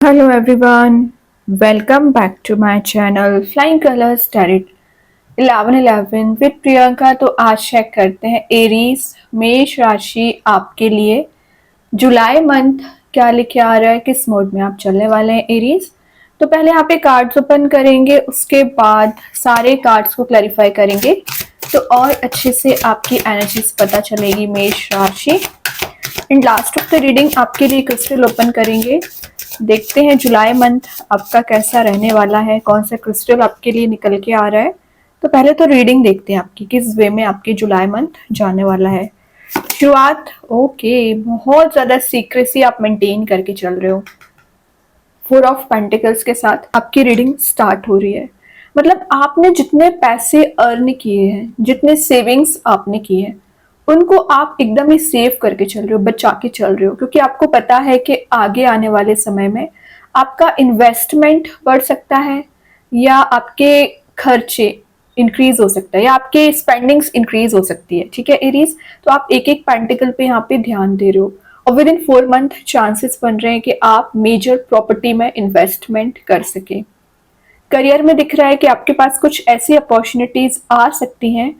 Hello everyone, welcome back to my channel Flying Colors Tarot 1111 with Priyanka. तो आज check करते हैं एरीज मेष राशि आपके लिए जुलाई मंथ क्या लिखे आ रहा है, किस मोड में आप चलने वाले हैं एरीज। तो पहले यहाँ पे कार्ड्स ओपन करेंगे, उसके बाद सारे कार्ड्स को क्लैरिफाई करेंगे तो और अच्छे से आपकी एनर्जीज पता चलेगी मेष राशि। And last of the reading आपके लिए क्रिस्टल ओपन करेंगे, देखते हैं जुलाई मंथ आपका कैसा रहने वाला है, कौन सा क्रिस्टल आपके लिए निकल के आ रहा है। तो पहले तो रीडिंग देखते हैं आपकी किस वे में आपकी जुलाई मंथ जाने वाला है। शुरुआत ओके, बहुत ज्यादा सीक्रेसी आप मेंटेन करके चल रहे हो। 4 ऑफ पेंटिकल्स के साथ आपकी रीडिंग स्टार्ट हो रही है। मतलब आपने जितने पैसे अर्न किए हैं, जितने सेविंग्स आपने किए हैं, उनको आप एकदम ही सेव करके चल रहे हो, बचा के चल रहे हो, क्योंकि आपको पता है कि आगे आने वाले समय में आपका इन्वेस्टमेंट बढ़ सकता है या आपके खर्चे इंक्रीज हो सकता है या आपके स्पेंडिंग्स इंक्रीज हो सकती है। ठीक है एरीज, तो आप एक एक पेंटिकल पे यहाँ पे ध्यान दे रहे हो और विद इन 4 मंथ चांसेस बन रहे हैं कि आप मेजर प्रॉपर्टी में इन्वेस्टमेंट कर सके। करियर में दिख रहा है कि आपके पास कुछ ऐसी अपॉर्चुनिटीज आ सकती हैं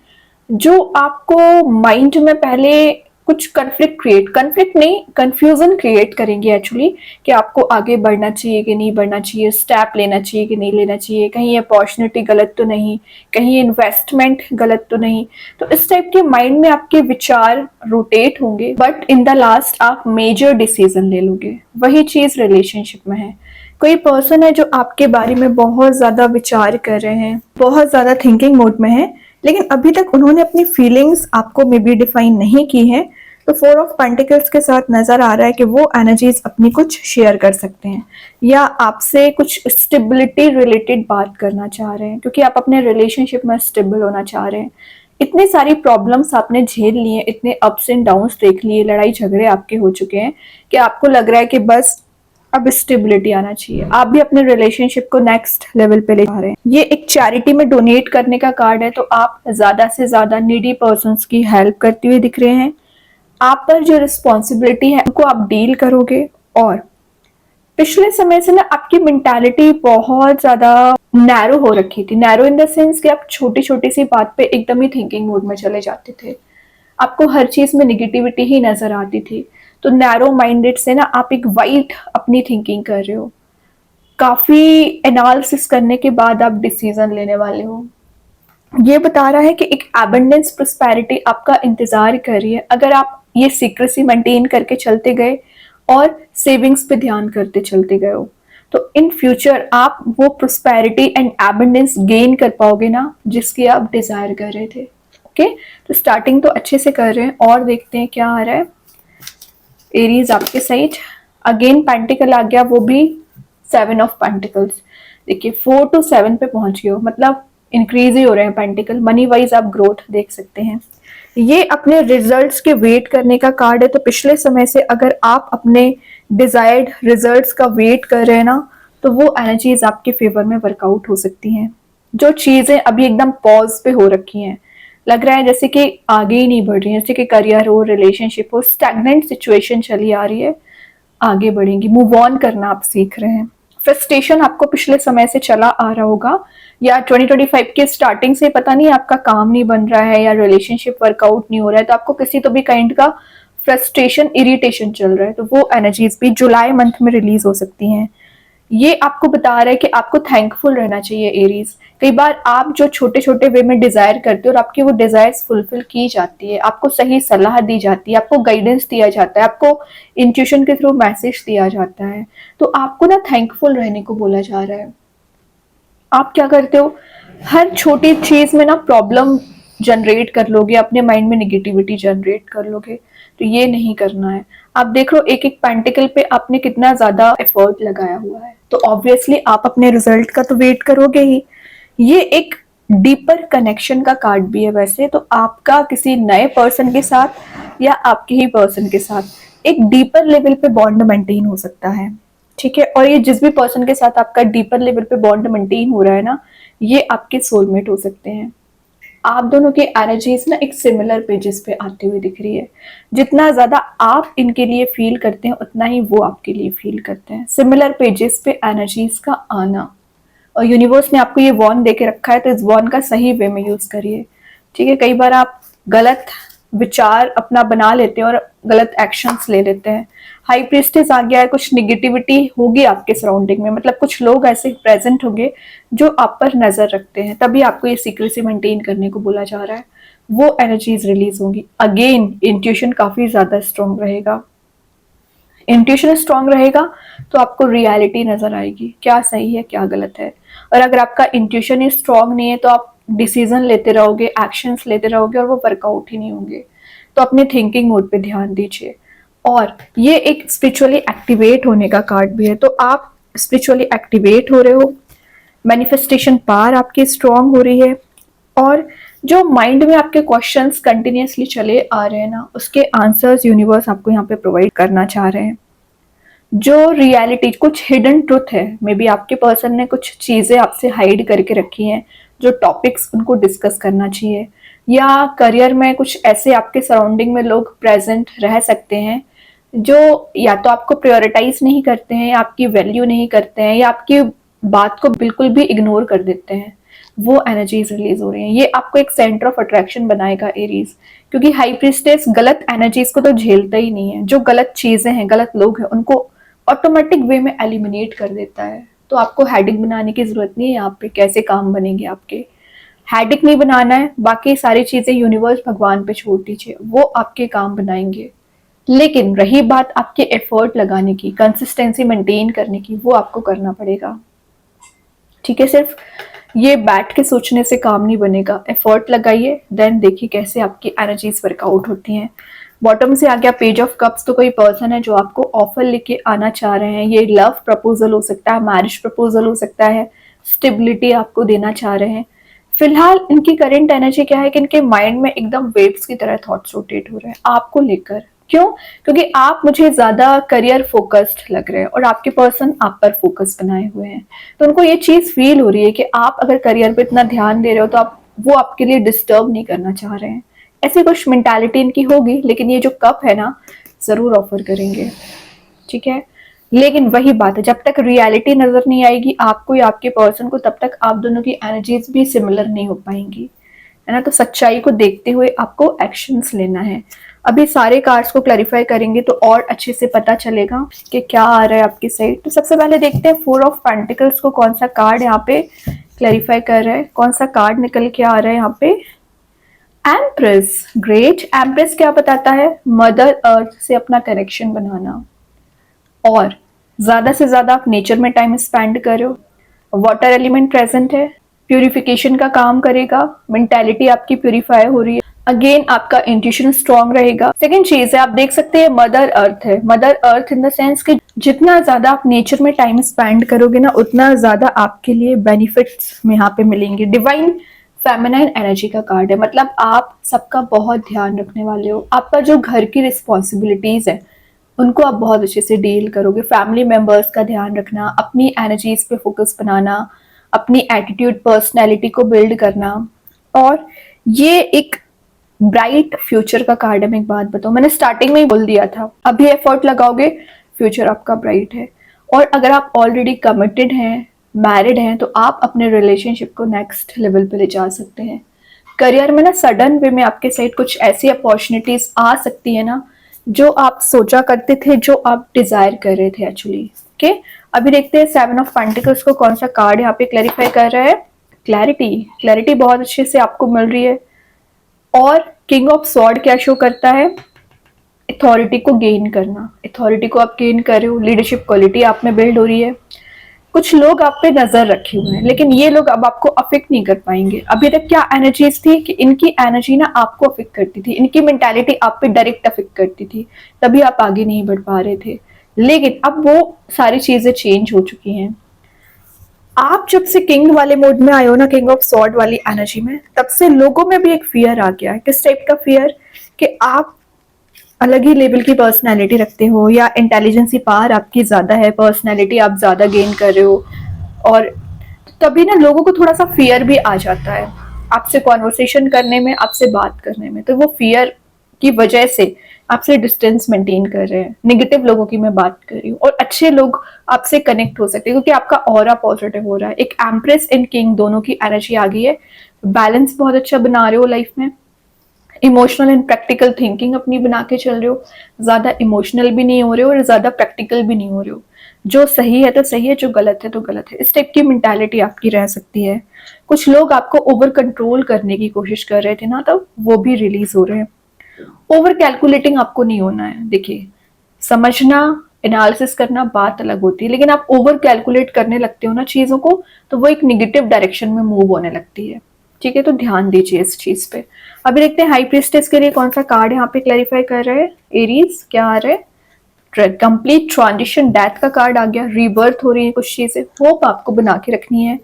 जो आपको माइंड में पहले कुछ कन्फ्लिक्ट नहीं, कंफ्यूजन क्रिएट करेंगे एक्चुअली, कि आपको आगे बढ़ना चाहिए कि नहीं बढ़ना चाहिए, स्टेप लेना चाहिए कि नहीं लेना चाहिए, कहीं अपॉर्चुनिटी गलत तो नहीं, कहीं इन्वेस्टमेंट गलत तो नहीं। तो इस टाइप के माइंड में आपके विचार रोटेट होंगे, बट इन द लास्ट आप मेजर डिसीजन ले लोगे। वही चीज रिलेशनशिप में है। कोई पर्सन है जो आपके बारे में बहुत ज्यादा विचार कर रहे हैं, बहुत ज्यादा थिंकिंग मोड में है, लेकिन अभी तक उन्होंने अपनी फीलिंग्स आपको मे बी डिफाइन नहीं की है। तो 4 ऑफ पेंटिकल्स के साथ नजर आ रहा है कि वो एनर्जीज अपनी कुछ शेयर कर सकते हैं या आपसे कुछ स्टेबिलिटी रिलेटेड बात करना चाह रहे हैं, क्योंकि आप अपने रिलेशनशिप में स्टेबल होना चाह रहे हैं। इतनी सारी प्रॉब्लम्स आपने झेल ली हैं, इतने अप्स एंड डाउन्स देख लिए, लड़ाई झगड़े आपके हो चुके हैं कि आपको लग रहा है कि बस अब स्टेबिलिटी आना चाहिए। आप भी अपने रिलेशनशिप को नेक्स्ट लेवल पे ले जा रहे हैं। ये एक चैरिटी में डोनेट करने का कार्ड है, तो आप ज्यादा से ज्यादा नीडी पर्संस की हेल्प करते हुए दिख रहे हैं। आप पर जो रिस्पॉन्सिबिलिटी है उनको आप डील करोगे। और पिछले समय से ना आपकी मेंटालिटी बहुत ज्यादा नैरो हो रखी थी। नैरो इन द सेंस कि आप छोटी छोटी सी बात पे एकदम ही थिंकिंग मोड में चले जाते थे, आपको हर चीज में निगेटिविटी ही नजर आती थी। तो नैरो माइंडेड से ना आप एक वाइड अपनी थिंकिंग कर रहे हो, काफी एनालिसिस करने के बाद आप डिसीजन लेने वाले हो। ये बता रहा है कि एक एबंडेंस प्रोस्पेरिटी आपका इंतजार कर रही है अगर आप ये सीक्रेसी मेंटेन करके चलते गए और सेविंग्स पे ध्यान करते चलते गए हो। तो इन फ्यूचर आप वो प्रोस्पेरिटी एंड एबंडेंस गेन कर पाओगे ना, जिसकी आप डिजायर कर रहे थे। ओके, तो स्टार्टिंग तो अच्छे से कर रहे हैं और देखते हैं क्या आ रहा है। एरीज आपके साइड अगेन पेंटिकल आ गया, वो भी 7 ऑफ पेंटिकल्स। देखिए 4 to 7 पे पहुंच गए हो, मतलब इंक्रीज ही हो रहे हैं पेंटिकल। मनी वाइज आप ग्रोथ देख सकते हैं। ये अपने रिजल्ट्स के वेट करने का कार्ड है। तो पिछले समय से अगर आप अपने डिजायर्ड रिजल्ट्स का वेट कर रहे हैं ना, तो वो एनर्जीज आपके फेवर में वर्कआउट हो सकती हैं। जो चीजें अभी एकदम पॉज पे हो रखी हैं, लग रहा है जैसे कि आगे ही नहीं बढ़ रही है, जैसे कि करियर हो, रिलेशनशिप हो, स्टैग्नेंट सिचुएशन चली आ रही है, आगे बढ़ेंगी, मूव ऑन करना आप सीख रहे हैं। फ्रस्ट्रेशन आपको पिछले समय से चला आ रहा होगा या 2025 के स्टार्टिंग से पता नहीं आपका काम नहीं बन रहा है या रिलेशनशिप वर्कआउट नहीं हो रहा है, तो आपको किसी तो भी काइंड का फ्रस्ट्रेशन इरिटेशन चल रहा है। तो वो एनर्जीज भी जुलाई मंथ में रिलीज हो सकती हैं। ये आपको बता रहा है कि आपको थैंकफुल रहना चाहिए एरीज। कई बार आप जो छोटे छोटे वे में डिजायर करते हो और आपकी वो डिजायर्स फुलफिल की जाती है, आपको सही सलाह दी जाती है, आपको गाइडेंस दिया जाता है, आपको इंट्यूशन के थ्रू मैसेज दिया जाता है, तो आपको ना थैंकफुल रहने को बोला जा रहा है। आप क्या करते हो, हर छोटी चीज में ना प्रॉब्लम जनरेट कर लोगे, अपने माइंड में निगेटिविटी जनरेट कर लोगे। तो ये नहीं करना है। आप देख लो एक एक पेंटिकल पे आपने कितना ज्यादा एफर्ट लगाया हुआ है, तो ऑब्वियसली आप अपने रिजल्ट का तो वेट करोगे ही। ये एक डीपर कनेक्शन का कार्ड भी है वैसे तो, आपका किसी नए पर्सन के साथ या आपके ही पर्सन के साथ एक डीपर लेवल पे बॉन्ड मेंटेन हो सकता है। ठीक है, और ये जिस भी पर्सन के साथ आपका डीपर लेवल पे बॉन्ड मेंटेन हो रहा है ना, ये आपके सोलमेट हो सकते हैं। आप दोनों की एनर्जीज ना एक सिमिलर पेजेस पे आती हुई दिख रही है। जितना ज़्यादा आप इनके लिए फील करते हैं उतना ही वो आपके लिए फील करते हैं। सिमिलर पेजेस पे एनर्जीज का आना, और यूनिवर्स ने आपको ये वॉर्न दे के रखा है तो इस वॉर्न का सही वे में यूज़ करिए। ठीक है, कई बार आप गलत विचार अपना बना लेते हैं और गलत एक्शंस ले लेते हैं। हाई प्रीस्टेस आ गया है, कुछ निगेटिविटी होगी आपके सराउंडिंग में, मतलब कुछ लोग ऐसे प्रेजेंट होंगे जो आप पर नजर रखते हैं, तभी आपको ये सीक्रेसी मेंटेन करने को बोला जा रहा है। वो एनर्जीज रिलीज होंगी। अगेन इंट्यूशन काफी ज्यादा स्ट्रॉन्ग रहेगा। इंट्यूशन स्ट्रांग रहेगा तो आपको रियलिटी नजर आएगी, क्या सही है क्या गलत है। और अगर आपका इंट्यूशन ही स्ट्रांग नहीं है तो आप डिसीजन लेते रहोगे, एक्शंस लेते रहोगे और वो वर्कआउट ही नहीं होंगे। तो अपने थिंकिंग मोड पे ध्यान दीजिए। और ये एक स्पिरिचुअली एक्टिवेट होने का कार्ड भी है, तो आप स्पिरिचुअली एक्टिवेट हो रहे हो, मैनिफेस्टेशन पावर आपकी स्ट्रांग हो रही है, और जो माइंड में आपके क्वेश्चंस कंटिन्यूसली चले आ रहे हैं ना, उसके आंसर्स यूनिवर्स आपको यहाँ पे प्रोवाइड करना चाह रहे हैं। जो रियलिटी, कुछ हिडन ट्रुथ है, मे बी आपके पर्सन ने कुछ चीजें आपसे हाइड करके रखी हैं, जो टॉपिक्स उनको डिस्कस करना चाहिए। या करियर में कुछ ऐसे आपके सराउंडिंग में लोग प्रेजेंट रह सकते हैं जो या तो आपको प्रायोरिटाइज नहीं करते हैं, या आपकी वैल्यू नहीं करते हैं, या आपकी बात को बिल्कुल भी इग्नोर कर देते हैं। वो एनर्जीज रिलीज हो रही हैं। ये आपको एक सेंटर ऑफ अट्रैक्शन बनाएगा एरीज, क्योंकि हाई प्रीस्टेस गलत एनर्जीज को तो झेलता ही नहीं है। जो गलत चीजें हैं, गलत लोग हैं, उनको ऑटोमेटिक वे में एलिमिनेट कर देता है। तो आपको हेडिक बनाने की जरूरत नहीं है यहाँ पे, कैसे काम बनेंगे आपके। हेडिक नहीं बनाना है, बाकी सारी चीजें यूनिवर्स भगवान पे छोड़ दीजिए, वो आपके काम बनाएंगे। लेकिन रही बात आपके एफर्ट लगाने की, कंसिस्टेंसी मेंटेन करने की, वो आपको करना पड़ेगा। ठीक है, सिर्फ ये बैठ के सोचने से काम नहीं बनेगा। एफर्ट लगाइए, देन देखिए कैसे आपकी एनर्जीज वर्कआउट होती हैं। बॉटम से आ गया पेज ऑफ कप्स, तो कोई पर्सन है जो आपको ऑफर लेके आना चाह रहे हैं। ये लव प्रपोजल हो सकता है, मैरिज प्रपोजल हो सकता है, स्टेबिलिटी आपको देना चाह रहे हैं। फिलहाल इनकी करंट एनर्जी क्या है कि इनके माइंड में एकदम वेव्स की तरह थॉट्स रोटेट हो रहे हैं आपको लेकर। क्यों? क्योंकि आप मुझे ज्यादा करियर फोकस्ड लग रहे हैं और आपके पर्सन आप पर फोकस बनाए हुए हैं। तो उनको ये चीज फील हो रही है कि आप अगर करियर पे इतना ध्यान दे रहे हो तो आप वो आपके लिए डिस्टर्ब नहीं करना चाह रहे हैं। ऐसी कुछ मेंटालिटी इनकी होगी, लेकिन ये जो कप है ना, जरूर ऑफर करेंगे। ठीक है, लेकिन वही बात है, जब तक रियलिटी नजर नहीं आएगी आपको या आपके पर्सन को, तब तक आप दोनों की एनर्जीज भी सिमिलर नहीं हो पाएंगी, है ना। तो सच्चाई को देखते हुए आपको एक्शंस लेना है। अभी सारे कार्ड्स को क्लैरिफाई करेंगे तो और अच्छे से पता चलेगा कि क्या आ रहा है आपकी साइड। तो सबसे पहले देखते हैं 4 ऑफ पेंटिकल्स को कौन सा कार्ड यहाँ पे क्लैरिफाई कर रहा है, कौन सा कार्ड निकल के आ रहा है यहाँ पे। Empress, great. एम्प्रेस क्या बताता है? मदर अर्थ से अपना कनेक्शन बनाना, और ज्यादा से ज्यादा आप नेचर में टाइम स्पेंड करो। वाटर एलिमेंट प्रेजेंट है, प्यूरिफिकेशन का काम करेगा, मेंटालिटी आपकी प्यूरिफाई हो रही है। अगेन आपका इंट्यूशन स्ट्रांग रहेगा। सेकंड चीज है, आप देख सकते हैं मदर अर्थ है। Mother earth in the sense कि जितना ज्यादा आप नेचर में टाइम स्पेंड करोगे ना, उतना ज्यादा आपके लिए बेनिफिट्स में यहाँ पे मिलेंगे। डिवाइन फेमिनाइन एनर्जी का कार्ड है, मतलब आप सबका बहुत ध्यान रखने वाले हो। आपका जो घर की रिस्पॉन्सिबिलिटीज है उनको आप बहुत अच्छे से डील करोगे। फैमिली मेंबर्स का ध्यान रखना, अपनी एनर्जीज पे फोकस बनाना, अपनी एटीट्यूड पर्सनैलिटी को बिल्ड करना। और ये एक ब्राइट फ्यूचर का कार्ड है। मैं एक बात बताऊं, मैंने स्टार्टिंग में ही बोल दिया था, अभी एफर्ट लगाओगे फ्यूचर आपका ब्राइट है। और अगर आप ऑलरेडी कमिटेड हैं, मैरिड हैं, तो आप अपने रिलेशनशिप को नेक्स्ट लेवल पे ले जा सकते हैं। करियर में ना सडन वे में आपके साइड कुछ ऐसी अपॉर्चुनिटीज आ सकती है ना, जो आप सोचा करते थे, जो आप डिजायर कर रहे थे एक्चुअली। ओके, अभी देखते हैं 7 ऑफ पेंटिकल्स को कौन सा कार्ड यहाँ पे क्लैरिफाई कर रहा है। क्लैरिटी, क्लैरिटी बहुत अच्छे से आपको मिल रही है। और किंग ऑफ स्वॉर्ड क्या शो करता है? अथॉरिटी को गेन करना। अथॉरिटी को आप गेन कर रहे हो, लीडरशिप क्वालिटी आप में बिल्ड हो रही है। कुछ लोग आप पे नजर रखे हुए हैं, लेकिन ये लोग अब आपको अफेक्ट नहीं कर पाएंगे। अभी तक क्या एनर्जीज थी कि इनकी एनर्जी ना आपको अफेक्ट करती थी, इनकी मेंटालिटी आप पे डायरेक्ट अफेक्ट करती थी, तभी आप आगे नहीं बढ़ पा रहे थे। लेकिन अब वो सारी चीजें चेंज हो चुकी हैं। आप जब से किंग वाले मोड में आए हो ना, किंग ऑफ सॉर्ड वाली एनर्जी में, तब से लोगों में भी एक फियर आ गया है। किस टाइप का फियर? कि आप अलग ही लेवल की पर्सनैलिटी रखते हो, या इंटेलिजेंसी पावर आपकी ज्यादा है, पर्सनैलिटी आप ज्यादा गेन कर रहे हो, और तभी ना लोगों को थोड़ा सा फियर भी आ जाता है। आपसे कॉन्वर्सेशन करने में, आपसे बात करने में। तो वो फियर की वजह से आपसे डिस्टेंस मेंटेन कर रहे हैं। नेगेटिव लोगों की मैं बात कर रही हूँ, और अच्छे लोग आपसे कनेक्ट हो सकते हैं क्योंकि आपका ऑरा पॉजिटिव हो रहा है। एक एम्प्रेस एंड किंग दोनों की एनर्जी आ गई है। बैलेंस बहुत अच्छा बना रहे हो लाइफ में। इमोशनल एंड प्रैक्टिकल थिंकिंग अपनी बना के चल रहे हो। ज्यादा इमोशनल भी नहीं हो रहे हो और ज्यादा प्रैक्टिकल भी नहीं हो रहे हो। जो सही है तो सही है, जो गलत है तो गलत है, इस टाइप की मेंटालिटी आपकी रह सकती है। कुछ लोग आपको ओवर कंट्रोल करने की कोशिश कर रहे थे ना, तो वो भी रिलीज हो रहे हैं। ओवर कैलकुलेटिंग आपको नहीं होना है। देखिए, समझना, एनालिसिस करना बात अलग होती है, लेकिन आप ओवर कैलकुलेट करने लगते हो ना चीजों को, तो वो एक निगेटिव डायरेक्शन में मूव होने लगती है। ठीक है, तो ध्यान दीजिए इस चीज पे। अभी देखते हैं हाई प्रीस्टेस के लिए कौन सा कार्ड यहाँ पे क्लैरिफाई कर रहे हैं। एरीज क्या आ रहा है? कंप्लीट ट्रांजिशन, डेथ का कार्ड आ गया। रीबर्थ हो रही है कुछ चीजें, होप आपको बना के रखनी है।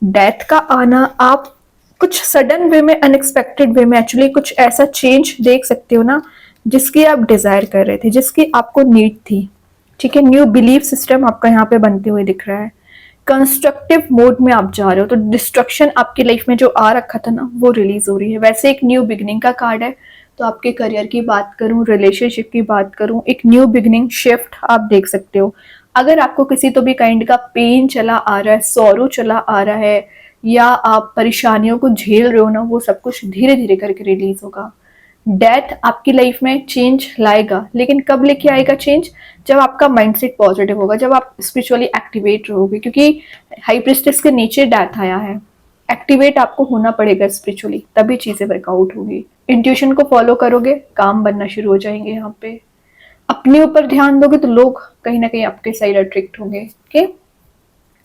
डेथ का आना, आप कुछ सडन वे में, अनएक्सपेक्टेड वे में एक्चुअली कुछ ऐसा चेंज देख सकते हो ना जिसकी आप डिजायर कर रहे थे, जिसकी आपको नीड थी। ठीक है, न्यू बिलीफ सिस्टम आपका यहाँ पे बनते हुए दिख रहा है। कंस्ट्रक्टिव मोड में आप जा रहे हो, तो डिस्ट्रक्शन आपकी लाइफ में जो आ रखा था ना, वो रिलीज हो रही है। वैसे एक न्यू बिगिनिंग का कार्ड है, तो आपके करियर की बात करूं, रिलेशनशिप की बात करूं, एक न्यू बिगिनिंग, शिफ्ट आप देख सकते हो। अगर आपको किसी तो भी काइंड का पेन चला आ रहा है, सॉरो चला आ रहा है, या आप परेशानियों को झेल रहे हो ना, वो सब कुछ धीरे धीरे करके रिलीज होगा। डेथ आपकी लाइफ में चेंज लाएगा, लेकिन कब लेके आएगा चेंज? जब आपका माइंडसेट पॉजिटिव होगा, जब आप स्पिरिचुअली एक्टिवेट रहोगे, क्योंकि हाई प्रिस्टेस के नीचे डेथ आया है। एक्टिवेट आपको होना पड़ेगा स्पिरिचुअली, तभी चीजें वर्कआउट होगी। इंट्यूशन को फॉलो करोगे, काम बनना शुरू हो जाएंगे। यहाँ पे अपने ऊपर ध्यान दोगे तो लोग कहीं ना कहीं आपके साइड अट्रैक्ट होंगे। ओके,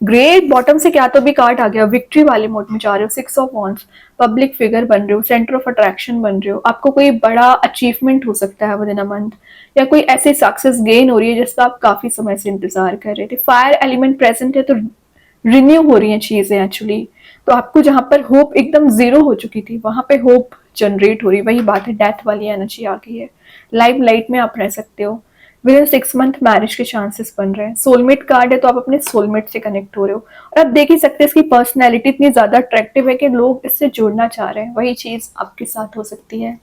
ग्रेट बॉटम से क्या तो भी कार्ड आ गया। विक्ट्री वाले मोड में जा रहे हो, 6 ऑफ वॉन्ड्स, पब्लिक फिगर बन रहे हो, सेंटर ऑफ अट्रैक्शन बन रहे हो। आपको कोई बड़ा अचीवमेंट हो सकता है विद इन अ मंथ, या कोई ऐसी सक्सेस गेन हो रही है जिसका आप काफी समय से इंतजार कर रहे थे। फायर एलिमेंट प्रेजेंट है, तो रिन्यू हो रही हैं चीजें एक्चुअली। तो आपको जहां पर होप एकदम जीरो हो चुकी थी, वहां पे होप जनरेट हो रही। वही बात है, डेथ वाली एनर्जी आ गई है। लाइफ लाइट में आप रह सकते हो। विद इन 6 मंथ मैरिज के चांसेस बन रहे हैं। सोलमेट कार्ड है, तो आप अपने सोलमेट से कनेक्ट हो रहे हो। और आप देख ही सकते हैं इसकी पर्सनैलिटी इतनी ज्यादा अट्रैक्टिव है कि लोग इससे जुड़ना चाह रहे हैं। वही चीज आपके साथ हो सकती है।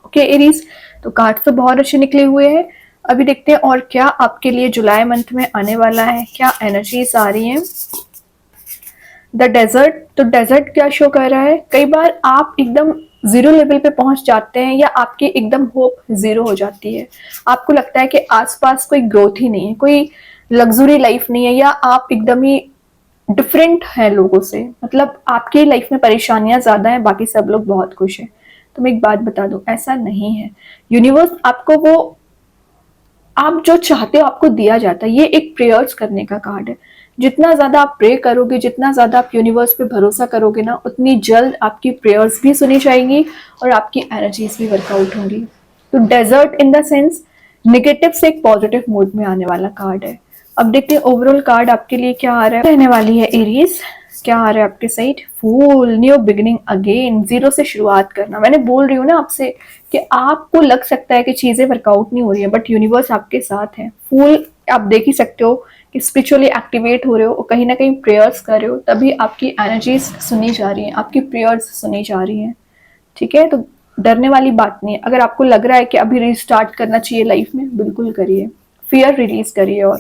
ओके एरीज, तो कार्ड तो बहुत अच्छे निकले हुए हैं। अभी देखते हैं और क्या आपके लिए जुलाई मंथ में आने वाला है, क्या एनर्जीज आ रही हैं। द डेजर्ट, तो डेजर्ट क्या शो कर रहा है? कई बार आप एकदम जीरो लेवल पे पहुंच जाते हैं, या आपकी एकदम होप जीरो हो जाती है। आपको लगता है कि आसपास कोई ग्रोथ ही नहीं है, कोई लग्जरी लाइफ नहीं है, या आप एकदम ही डिफरेंट हैं लोगों से। मतलब आपकी लाइफ में परेशानियां ज्यादा हैं, बाकी सब लोग बहुत खुश हैं। तो मैं एक बात बता दूं, ऐसा नहीं है। यूनिवर्स आपको वो आप जो चाहते हो आपको दिया जाता है। ये एक प्रेयर्स करने का कार्ड है। जितना ज्यादा आप प्रे करोगे, जितना ज्यादा आप यूनिवर्स पे भरोसा करोगे ना, उतनी जल्द आपकी प्रेयर्स भी सुनी जाएंगी और आपकी एनर्जीज भी वर्कआउट होंगी। तो desert in the sense negative से एक पॉजिटिव मोड में आने वाला कार्ड है। अब देखते हैं ओवरऑल कार्ड आपके लिए क्या आ रहा है। रहने वाली है एरीज, क्या आ रहा है आपके साइड? फूल, न्यू बिगिनिंग अगेन, जीरो से शुरुआत करना। मैंने बोल रही हूँ ना आपसे कि आपको लग सकता है कि चीजें वर्कआउट नहीं हो रही है, बट यूनिवर्स आपके साथ है। फूल आप देख ही सकते हो कि स्पिरिचुअली एक्टिवेट हो रहे हो और कहीं ना कहीं प्रेयर्स कर रहे हो, तभी आपकी एनर्जीज सुनी जा रही हैं, आपकी प्रेयर्स सुनी जा रही हैं। ठीक है, तो डरने वाली बात नहीं है। अगर आपको लग रहा है कि अभी रिस्टार्ट करना चाहिए लाइफ में, बिल्कुल करिए, फियर रिलीज करिए। और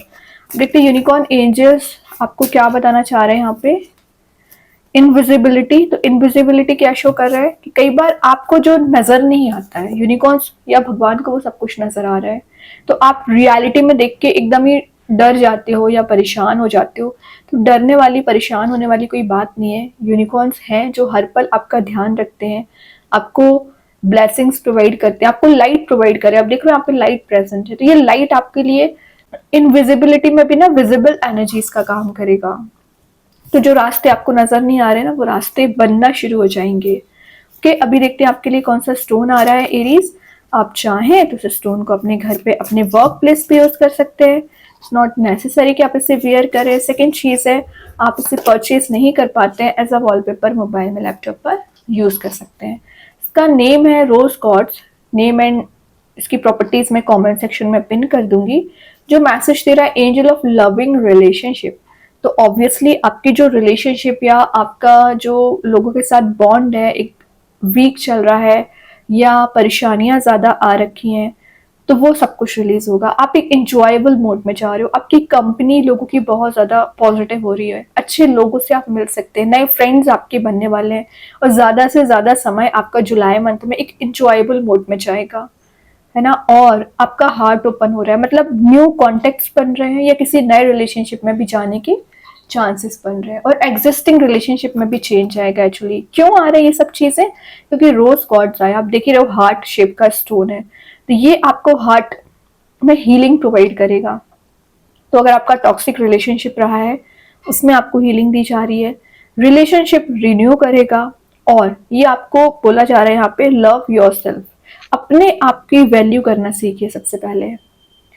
देखते यूनिकॉर्न एंजल्स आपको क्या बताना चाह रहे हैं यहाँ पे। इनविजिबिलिटी, तो इनविजिबिलिटी क्या शो कर रहा है कि कई बार आपको जो नजर नहीं आता है, यूनिकॉर्न्स या भगवान को वो सब कुछ नजर आ रहा है, तो आप रियलिटी में देख के एकदम ही डर जाते हो या परेशान हो जाते हो। तो डरने वाली, परेशान होने वाली कोई बात नहीं है। यूनिकॉर्न्स हैं जो हर पल आपका ध्यान रखते हैं, आपको ब्लेसिंग्स प्रोवाइड करते हैं, आपको लाइट प्रोवाइड कर रहे हैं। आप देख रहे हो यहाँ पे लाइट प्रेजेंट है, तो ये लाइट आपके लिए इनविजिबिलिटी में भी ना विजिबल एनर्जीज का काम करेगा। तो जो रास्ते आपको नजर नहीं आ रहे ना, वो रास्ते बनना शुरू हो जाएंगे। ओके, अभी देखते हैं आपके लिए कौन सा स्टोन आ रहा है एरीज। आप चाहें तो इस स्टोन को अपने घर पे, अपने वर्क प्लेस पे यूज कर सकते हैं। इट्स नॉट नेसेसरी कि आप इसे वेयर करें। सेकेंड चीज है, आप इसे परचेज नहीं कर पाते हैं, एज अ वॉलपेपर मोबाइल में, लैपटॉप पर यूज कर सकते हैं। इसका नेम है रोज कॉर्ड्स। नेम एंड इसकी प्रॉपर्टीज मैं कमेंट सेक्शन में पिन कर दूंगी। जो मैसेज दे रहा है, एंजल ऑफ लविंग रिलेशनशिप। तो ऑब्वियसली आपकी जो रिलेशनशिप या आपका जो लोगों के साथ बॉन्ड है एक वीक चल रहा है या परेशानियां ज़्यादा आ रखी हैं, तो वो सब कुछ रिलीज होगा। आप एक इंजॉयबल मोड में जा रहे हो, आपकी कंपनी लोगों की बहुत ज़्यादा पॉजिटिव हो रही है, अच्छे लोगों से आप मिल सकते हैं, नए फ्रेंड्स आपके बनने वाले हैं और ज़्यादा से ज़्यादा समय आपका जुलाई मंथ में एक इंजॉयबल मोड में जाएगा, है ना। और आपका हार्ट ओपन हो रहा है, मतलब न्यू कॉन्टेक्ट्स बन रहे हैं या किसी नए रिलेशनशिप में भी जाने के चांसेस बन रहे हैं और एग्जिस्टिंग रिलेशनशिप में भी चेंज आएगा। एक्चुअली क्यों आ रहे हैं ये सब चीजें, क्योंकि रोज गॉड्स आए, आप देख ही रहे हो हार्ट शेप का स्टोन है, तो ये आपको हार्ट में हीलिंग प्रोवाइड करेगा। तो अगर आपका टॉक्सिक रिलेशनशिप रहा है उसमें आपको हीलिंग दी जा रही है, रिलेशनशिप रिन्यू करेगा। और ये आपको बोला जा रहा है यहाँ पे लव योरसेल्फ, अपने आप की वैल्यू करना सीखिए सबसे पहले,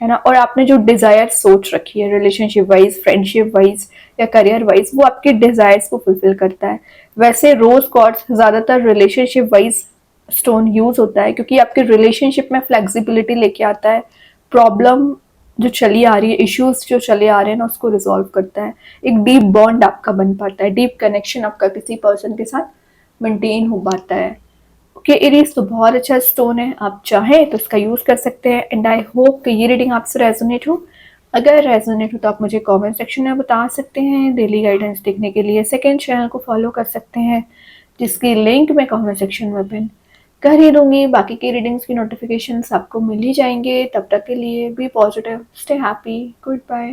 है ना। और आपने जो डिजायर सोच रखी है रिलेशनशिप वाइज, फ्रेंडशिप वाइज या करियर वाइज, वो आपके डिजायर्स को फुलफिल करता है। वैसे रोज कॉर्ड्स ज्यादातर रिलेशनशिप वाइज स्टोन यूज होता है क्योंकि आपके रिलेशनशिप में फ्लेक्सिबिलिटी लेके आता है, प्रॉब्लम जो चली आ रही है, इश्यूज जो चले आ रहे हैं ना, उसको रिजॉल्व करता है, एक डीप बॉन्ड आपका बन पाता है, डीप कनेक्शन आपका किसी पर्सन के साथ मेंटेन हो पाता है। ओके, इरिस तो बहुत अच्छा स्टोन है, आप चाहें तो इसका यूज कर सकते हैं। एंड आई होप कि ये रीडिंग आपसे रेजोनेट हो। अगर रेजोनेट हो तो आप मुझे कमेंट सेक्शन में बता सकते हैं। डेली गाइडेंस देखने के लिए सेकंड चैनल को फॉलो कर सकते हैं, जिसकी लिंक मैं कमेंट सेक्शन में पिन कर ही दूंगी। बाकी की रीडिंग्स की नोटिफिकेशंस आपको मिल ही जाएंगे। तब तक के लिए be positive, stay happy, good bye.